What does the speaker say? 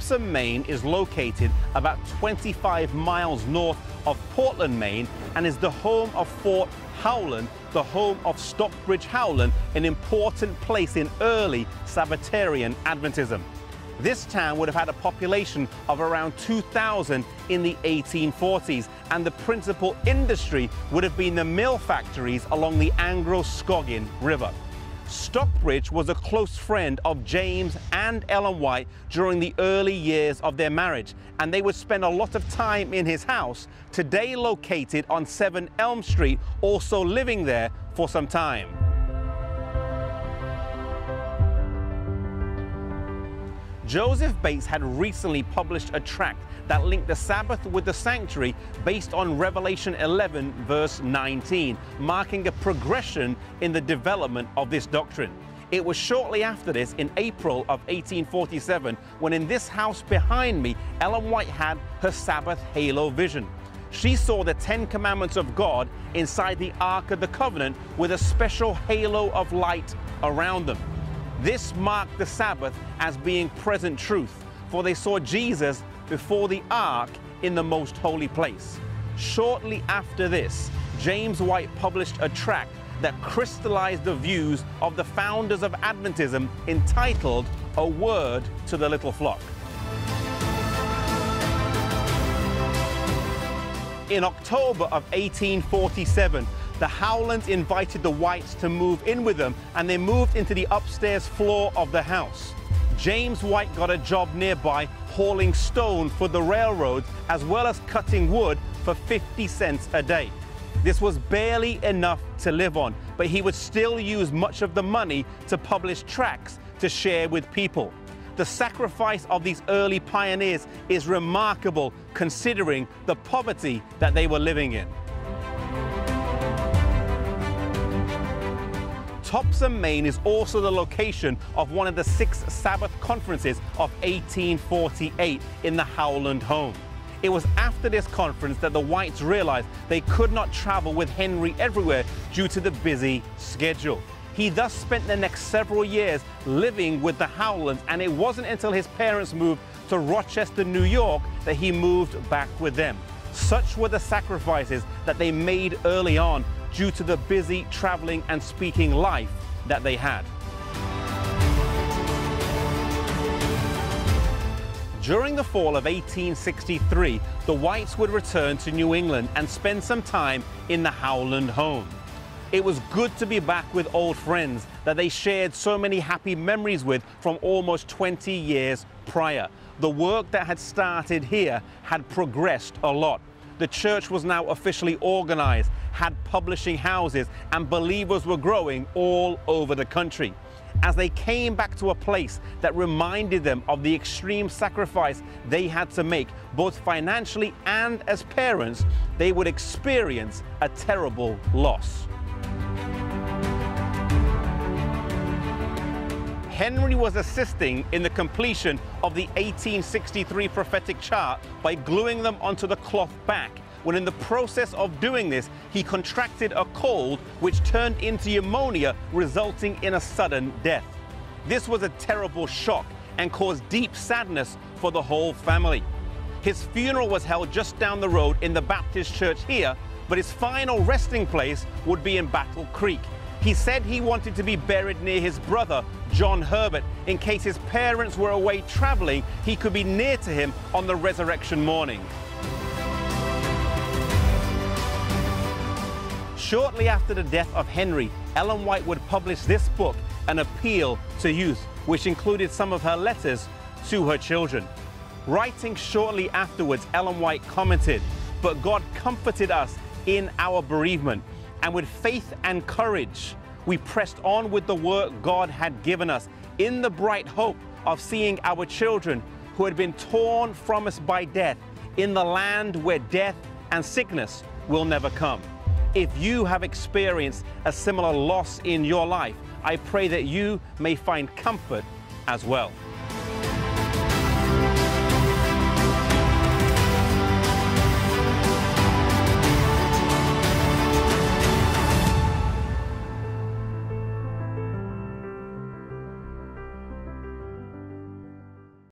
Topsom, Maine is located about 25 miles north of Portland, Maine, and is the home of Fort Howland, the home of Stockbridge Howland, an important place in early Sabbatarian Adventism. This town would have had a population of around 2,000 in the 1840s, and the principal industry would have been the mill factories along the Androscoggin River. Stockbridge was a close friend of James and Ellen White during the early years of their marriage, and they would spend a lot of time in his house, today located on 7 Elm Street, also living there for some time. Joseph Bates had recently published a tract that linked the Sabbath with the sanctuary based on Revelation 11 verse 19, marking a progression in the development of this doctrine. It was shortly after this, in April of 1847, when in this house behind me, Ellen White had her Sabbath halo vision. She saw the 10 Commandments of God inside the Ark of the Covenant with a special halo of light around them. This marked the Sabbath as being present truth, for they saw Jesus before the ark in the most holy place. Shortly after this, James White published a tract that crystallized the views of the founders of Adventism, entitled A Word to the Little Flock. In October of 1847, the Howlands invited the Whites to move in with them, and they moved into the upstairs floor of the house. James White got a job nearby hauling stone for the railroads, as well as cutting wood for 50 cents a day. This was barely enough to live on, but he would still use much of the money to publish tracts to share with people. The sacrifice of these early pioneers is remarkable, considering the poverty that they were living in. Topsom, Maine is also the location of one of the 6 Sabbath conferences of 1848 in the Howland home. It was after this conference that the Whites realized they could not travel with Henry everywhere due to the busy schedule. He thus spent the next several years living with the Howlands, and it wasn't until his parents moved to Rochester, New York, that he moved back with them. Such were the sacrifices that they made early on due to the busy traveling and speaking life that they had. During the fall of 1863, the Whites would return to New England and spend some time in the Howland home. It was good to be back with old friends that they shared so many happy memories with from almost 20 years prior. The work that had started here had progressed a lot. The church was now officially organized, had publishing houses, and believers were growing all over the country. As they came back to a place that reminded them of the extreme sacrifice they had to make, both financially and as parents, they would experience a terrible loss. Henry was assisting in the completion of the 1863 prophetic chart by gluing them onto the cloth back, when in the process of doing this, he contracted a cold which turned into pneumonia, resulting in a sudden death. This was a terrible shock and caused deep sadness for the whole family. His funeral was held just down the road in the Baptist church here, but his final resting place would be in Battle Creek. He said he wanted to be buried near his brother, John Herbert, in case his parents were away traveling, he could be near to him on the resurrection morning. Shortly after the death of Henry, Ellen White would publish this book, An Appeal to Youth, which included some of her letters to her children. Writing shortly afterwards, Ellen White commented, "But God comforted us in our bereavement, and with faith and courage, we pressed on with the work God had given us, in the bright hope of seeing our children who had been torn from us by death, in the land where death and sickness will never come." If you have experienced a similar loss in your life, I pray that you may find comfort as well.